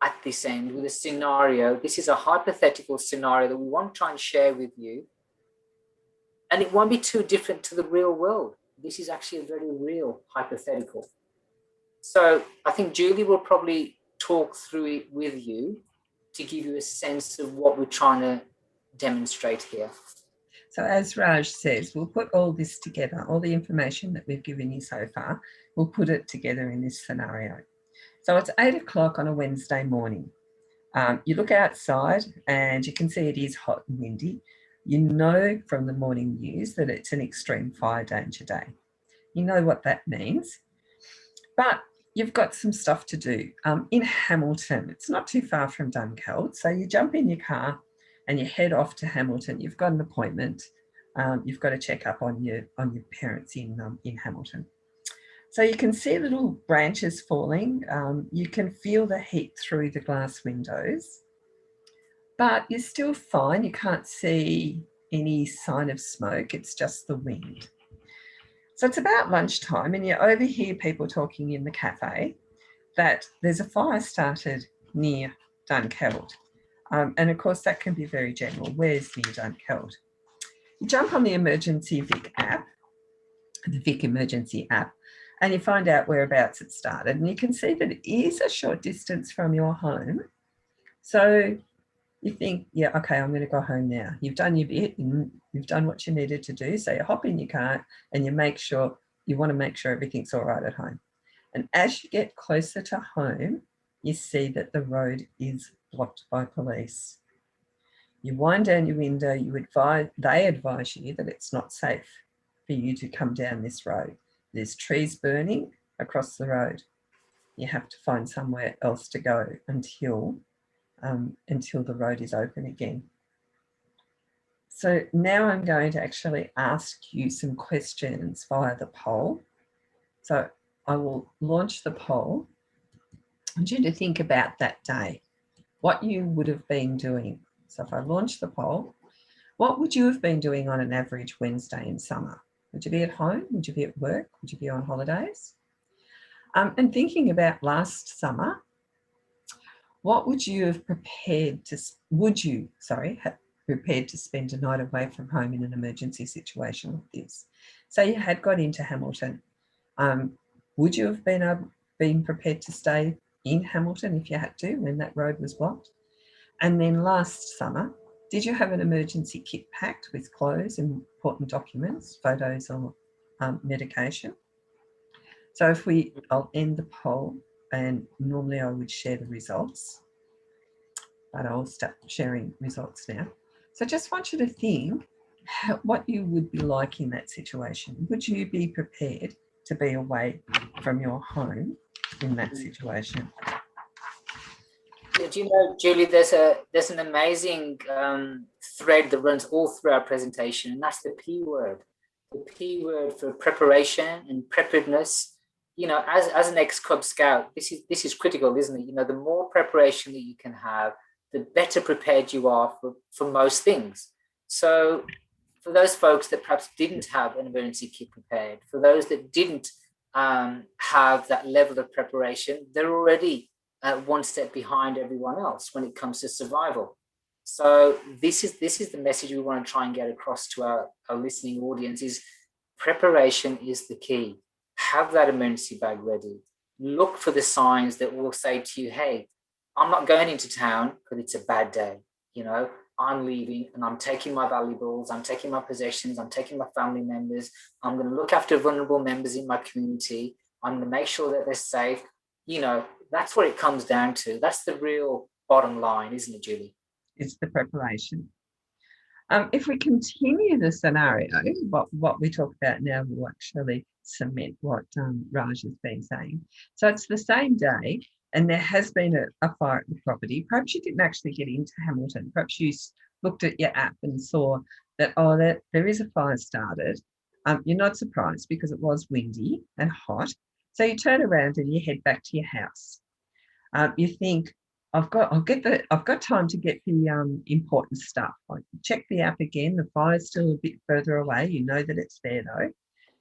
A: at this end with a scenario. This is a hypothetical scenario that we want to try and share with you. And it won't be too different to the real world. This is actually a very real hypothetical. So I think Julie will probably talk through it with you to give you a sense of what we're trying to demonstrate here.
B: So as Raj says, we'll put all this together, all the information that we've given you so far, we'll put it together in this scenario. So it's 8 o'clock on a Wednesday morning. You look outside and you can see it is hot and windy. You know from the morning news that it's an extreme fire danger day. You know what that means. But you've got some stuff to do. In Hamilton, it's not too far from Dunkeld. So you jump in your car and you head off to Hamilton. You've got an appointment. You've got to check up on your parents in Hamilton. So you can see little branches falling. You can feel the heat through the glass windows, but you're still fine. You can't see any sign of smoke. It's just the wind. So it's about lunchtime and you overhear people talking in the cafe that there's a fire started near Dunkeld. And of course that can be very general. Where's near Dunkeld? You jump on the Emergency Vic app, the Vic Emergency app, and you find out whereabouts it started. And you can see that it is a short distance from your home. So you think, yeah, okay, I'm going to go home now. You've done your bit and you've done what you needed to do. So you hop in your car and you want to make sure everything's all right at home. And as you get closer to home, you see that the road is blocked by police. You wind down your window, they advise you that it's not safe for you to come down this road. There's trees burning across the road. You have to find somewhere else to go until the road is open again. So now I'm going to actually ask you some questions via the poll. So I will launch the poll. I want you to think about that day, what you would have been doing. So if I launch the poll, what would you have been doing on an average Wednesday in summer? Would you be at home? Would you be at work? Would you be on holidays? And thinking about last summer, what would you have prepared to spend a night away from home in an emergency situation like this? Say you had got into Hamilton. Would you have been prepared to stay in Hamilton if you had to when that road was blocked? And then last summer, did you have an emergency kit packed with clothes and important documents, photos or medication? So I'll end the poll, and normally I would share the results, but I'll start sharing results now. So I just want you to think what you would be like in that situation. Would you be prepared to be away from your home in that situation?
A: Do you know, Julie, there's an amazing thread that runs all through our presentation, and that's the P word. The P word for preparation and preparedness you know, as an ex-Cub Scout, this is critical, isn't it? You know, the more preparation that you can have, the better prepared you are for most things. So for those folks that perhaps didn't have an emergency kit prepared, for those that didn't have that level of preparation, they're already one step behind everyone else when it comes to survival. So this is the message we want to try and get across to our listening audience: is preparation is the key. Have that emergency bag ready. Look for the signs that will say to you, hey, I'm not going into town because it's a bad day. You know, I'm leaving and I'm taking my valuables, I'm taking my possessions, I'm taking my family members. I'm going to look after vulnerable members in my community. I'm going to make sure that they're safe. You know, that's what it comes down to. That's the real bottom line, isn't it, Julie?
B: It's the preparation. If we continue the scenario, what we talk about now will actually cement what Raj has been saying. So it's the same day, and there has been a fire at the property. Perhaps you didn't actually get into Hamilton. Perhaps you looked at your app and saw that, oh, there is a fire started. You're not surprised because it was windy and hot. So you turn around and you head back to your house. You think, I've got time to get the important stuff. I check the app again. The fire's still a bit further away. You know that it's there though.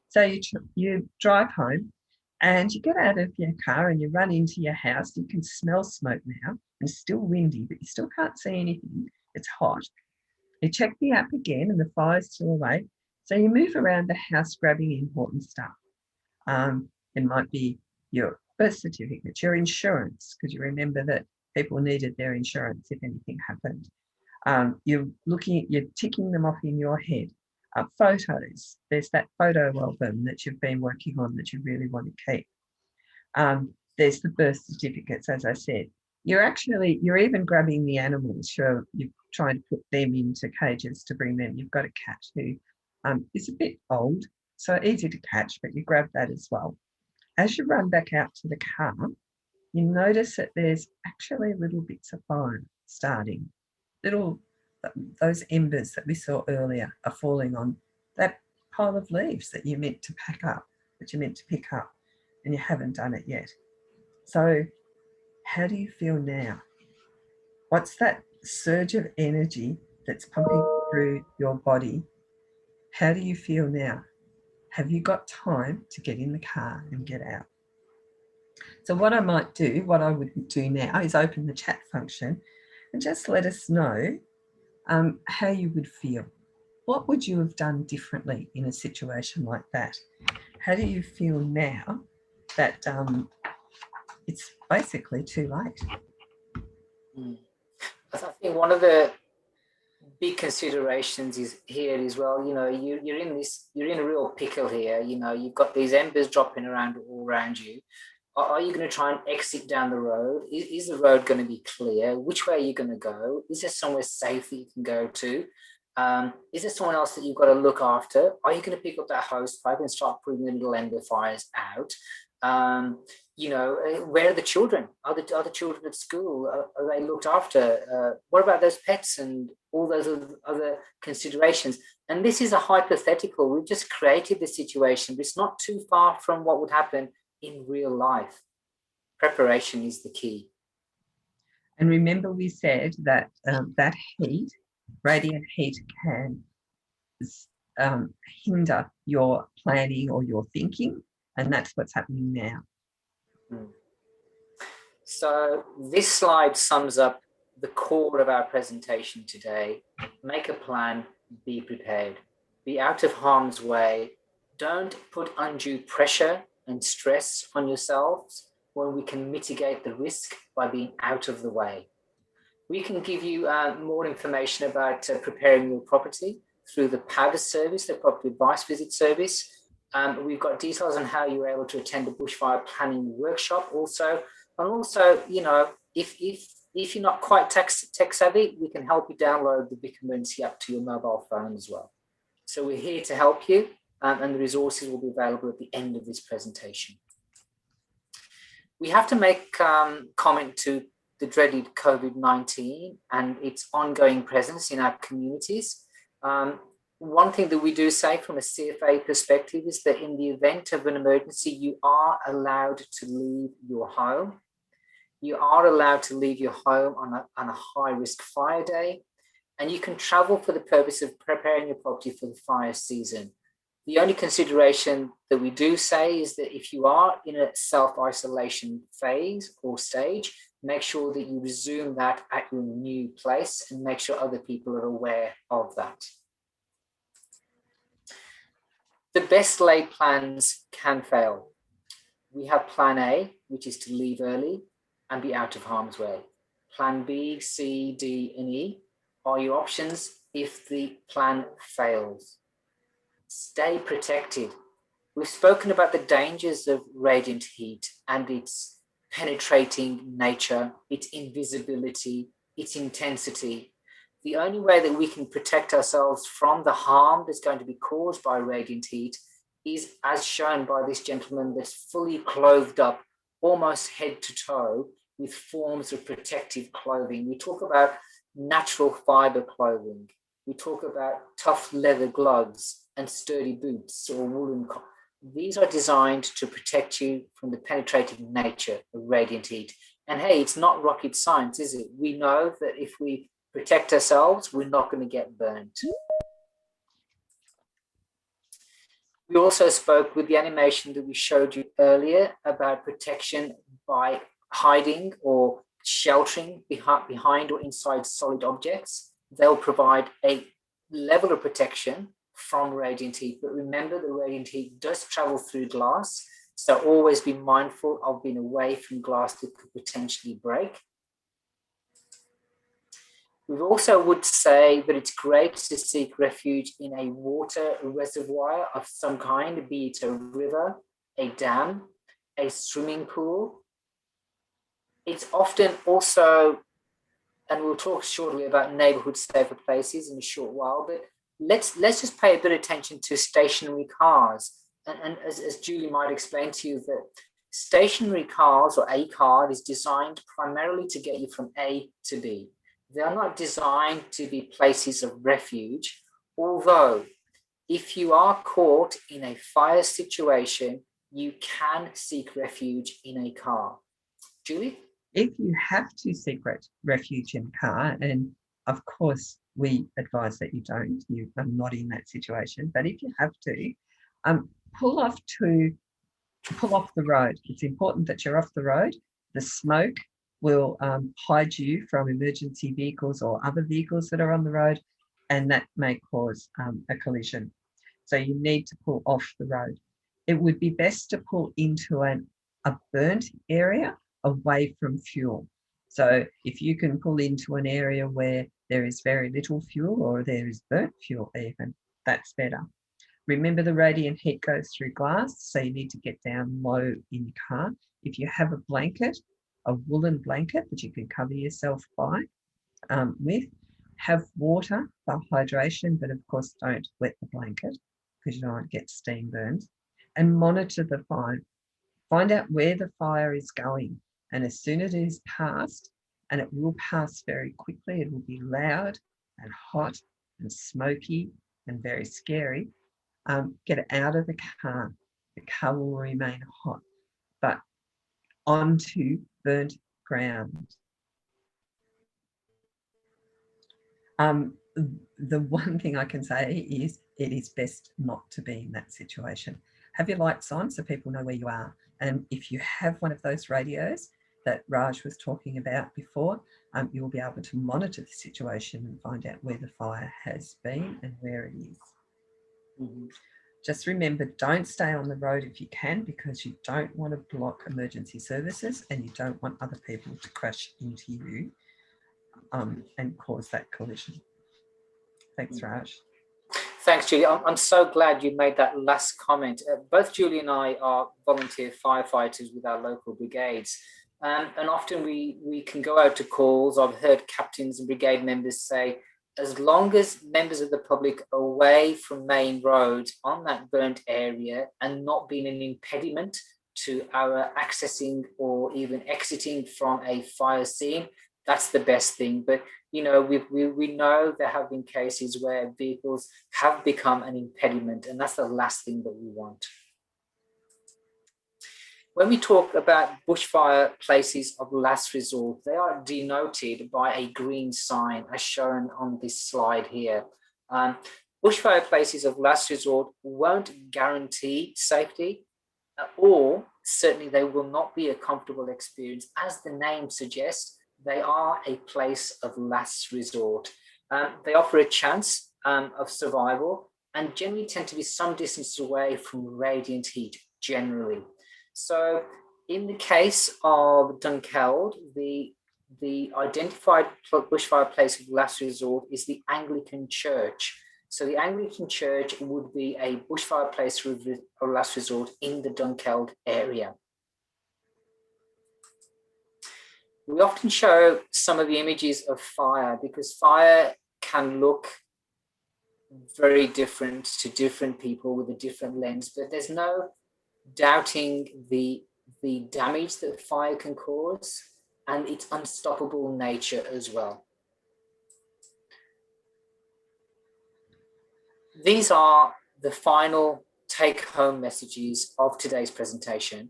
B: So you drive home and you get out of your car and you run into your house. You can smell smoke now, and it's still windy, but you still can't see anything. It's hot. You check the app again and the fire's still away. So you move around the house grabbing important stuff. It might be your birth certificate, your insurance, because you remember that people needed their insurance if anything happened. You're ticking them off in your head. Photos, there's that photo album that you've been working on that you really want to keep. There's the birth certificates, as I said. You're even grabbing the animals. You're trying to put them into cages to bring them. You've got a cat who is a bit old, so easy to catch, but you grab that as well. As you run back out to the car, you notice that there's actually little bits of fire starting. Those embers that we saw earlier are falling on that pile of leaves that you meant to pack up, that you meant to pick up, and you haven't done it yet. So how do you feel now? What's that surge of energy that's pumping through your body? How do you feel now? Have you got time to get in the car and get out? So what I would do now is open the chat function and just let us know how you would feel. What would you have done differently in a situation like that? How do you feel now that it's basically too late?
A: I think one of the big considerations is here as well. You know, you're in a real pickle here. You know, you've got these embers dropping around all around you. Are you going to try and exit down the road? Is the road going to be clear? Which way are you going to go? Is there somewhere safe that you can go to? Is there someone else that you've got to look after? Are you going to pick up that hose pipe and start putting the little ember fires out? You know, where are the children? Are the children at school? Are they looked after? What about those pets and all those other considerations? And this is a hypothetical. We've just created the situation, but it's not too far from what would happen in real life. Preparation is the key.
B: And remember, we said that that heat, radiant heat, can hinder your planning or your thinking, and that's what's happening now.
A: So this slide sums up the core of our presentation today. Make a plan, be prepared, be out of harm's way. Don't put undue pressure and stress on yourselves when we can mitigate the risk by being out of the way. We can give you more information about preparing your property through the PAD service, the Property Advice Visit Service. We've got details on how you were able to attend a bushfire planning workshop also. And also, you know, if you're not quite tech savvy, we can help you download the Vic Emergency app to your mobile phone as well. So we're here to help you, and the resources will be available at the end of this presentation. We have to make comment to the dreaded COVID-19 and its ongoing presence in our communities. one thing that we do say from a CFA perspective is that in the event of an emergency, you are allowed to leave your home. You are allowed to leave your home on a high-risk fire day, and you can travel for the purpose of preparing your property for the fire season. The only consideration that we do say is that if you are in a self-isolation phase or stage, make sure that you resume that at your new place and make sure other people are aware of that. The best laid plans can fail. We have plan A, which is to leave early and be out of harm's way. Plan B, C, D, and E are your options if the plan fails. Stay protected. We've spoken about the dangers of radiant heat and its penetrating nature, its invisibility, its intensity. The only way that we can protect ourselves from the harm that's going to be caused by radiant heat is as shown by this gentleman that's fully clothed up, almost head to toe, with forms of protective clothing. We talk about natural fiber clothing. We talk about tough leather gloves and sturdy boots or woolen. These are designed to protect you from the penetrating nature of radiant heat. And hey, it's not rocket science, is it? We know that if we protect ourselves, we're not going to get burnt. We also spoke with the animation that we showed you earlier about protection by hiding or sheltering behind or inside solid objects. They'll provide a level of protection from radiant heat, but remember the radiant heat does travel through glass, so always be mindful of being away from glass that could potentially break. We also would say that it's great to seek refuge in a water reservoir of some kind, be it a river, a dam, a swimming pool. It's often also, and we'll talk shortly about neighbourhood safer places in a short while, but let's just pay a bit of attention to stationary cars. And as Julie might explain to you, that stationary cars or a car is designed primarily to get you from A to B. They are not designed to be places of refuge, although if you are caught in a fire situation, you can seek refuge in a car. Julie?
B: If you have to seek refuge in a car, and of course we advise that you don't, you are not in that situation, but if you have to, pull off the road. It's important that you're off the road. The smoke will hide you from emergency vehicles or other vehicles that are on the road, and that may cause a collision. So you need to pull off the road. It would be best to pull into a burnt area away from fuel. So if you can pull into an area where there is very little fuel or there is burnt fuel even, that's better. Remember, the radiant heat goes through glass, so you need to get down low in your car. If you have a blanket, a woolen blanket that you can cover yourself with, have water for hydration, but of course don't wet the blanket because you don't want to get steam burns, and monitor the fire. Find out where the fire is going, and as soon as it is past, and it will pass very quickly, it will be loud and hot and smoky and very scary, get out of the car. The car will remain hot, but onto burnt ground. The one thing I can say is it is best not to be in that situation. Have your lights on so people know where you are. And if you have one of those radios that Raj was talking about before, you will be able to monitor the situation and find out where the fire has been and where it is. Mm-hmm. Just remember, don't stay on the road if you can, because you don't want to block emergency services and you don't want other people to crash into you and cause that collision. Thanks, Raj.
A: Thanks, Julie. I'm so glad you made that last comment. Both Julie and I are volunteer firefighters with our local brigades. And often we can go out to calls. I've heard captains and brigade members say, as long as members of the public are away from main roads on that burnt area and not being an impediment to our accessing or even exiting from a fire scene, that's the best thing. But, you know, we know there have been cases where vehicles have become an impediment, and that's the last thing that we want. When we talk about bushfire places of last resort, they are denoted by a green sign as shown on this slide here. Bushfire places of last resort won't guarantee safety, or certainly they will not be a comfortable experience. As the name suggests, they are a place of last resort. They offer a chance of survival and generally tend to be some distance away from radiant heat, generally. So in the case of Dunkeld, the identified bushfire place of last resort is the Anglican Church. So the Anglican Church would be a bushfire place of last resort in the Dunkeld area. We often show some of the images of fire because fire can look very different to different people with a different lens, but there's no doubting the damage that fire can cause and its unstoppable nature as well. These are the final take-home messages of today's presentation.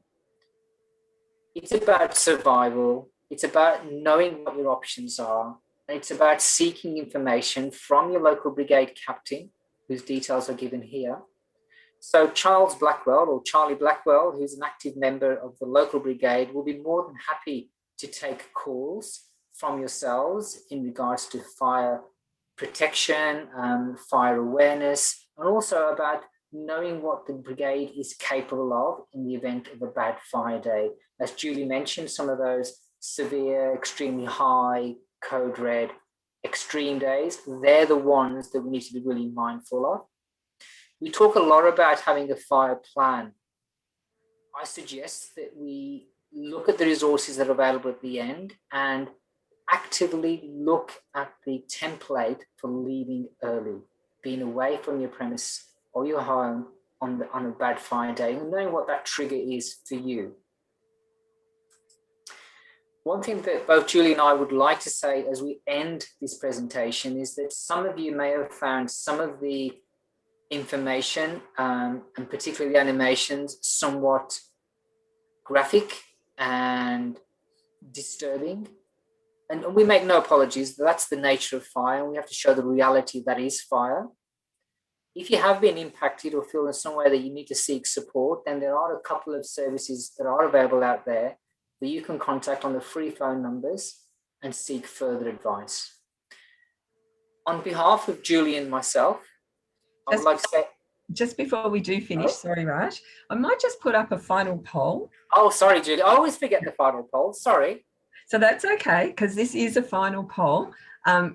A: It's about survival, it's about knowing what your options are, and it's about seeking information from your local brigade captain, whose details are given here. So Charles Blackwell, or Charlie Blackwell, who's an active member of the local brigade, will be more than happy to take calls from yourselves in regards to fire protection, fire awareness, and also about knowing what the brigade is capable of in the event of a bad fire day. As Julie mentioned, some of those severe, extremely high, code red, extreme days, they're the ones that we need to be really mindful of. We talk a lot about having a fire plan. I suggest that we look at the resources that are available at the end and actively look at the template for leaving early, being away from your premise or your home on a bad fire day, and knowing what that trigger is for you. One thing that both Julie and I would like to say as we end this presentation is that some of you may have found some of the information and particularly the animations somewhat graphic and disturbing. And we make no apologies, that's the nature of fire, and we have to show the reality that is fire. If you have been impacted or feel in some way that you need to seek support, then there are a couple of services that are available out there that you can contact on the free phone numbers and seek further advice. On behalf of Julie and myself, I would like to say...
B: Just before we do finish, sorry, Raj, I might just put up a final poll.
A: Oh, sorry, Julie. I always forget the final poll. Sorry.
B: So that's okay, because this is a final poll.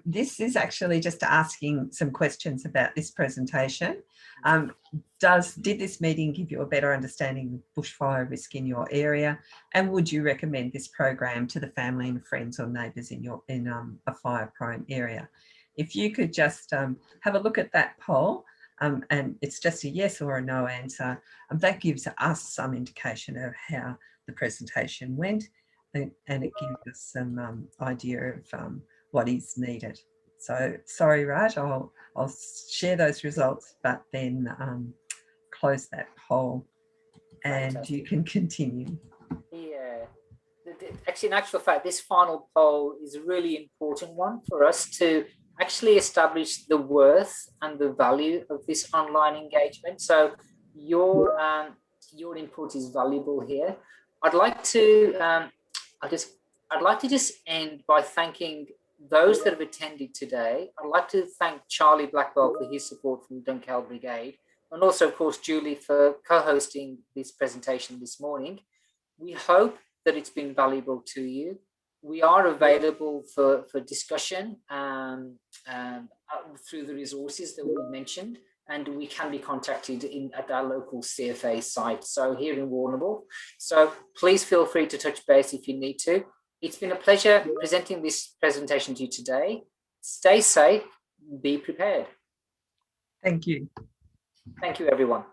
B: This is actually just asking some questions about this presentation. Did this meeting give you a better understanding of bushfire risk in your area? And would you recommend this program to the family and friends or neighbours in a fire-prone area? If you could just have a look at that poll, and it's just a yes or a no answer, that gives us some indication of how the presentation went, and it gives us some idea of what is needed. So sorry, Raj, I'll share those results, but then close that poll and Fantastic. You can continue.
A: Yeah, actually in actual fact, this final poll is a really important one for us to actually establish the worth and the value of this online engagement. So your input is valuable here. I'd like to just end by thanking those that have attended today. I'd like to thank Charlie Blackwell for his support from Dunkeld Brigade, and also, of course, Julie for co-hosting this presentation this morning. We hope that it's been valuable to you. We are available for discussion through the resources that we mentioned, and we can be contacted at our local CFA site, so here in Warrnambool. So please feel free to touch base if you need to. It's been a pleasure presenting this presentation to you today. Stay safe, be prepared.
B: Thank you.
A: Thank you, everyone.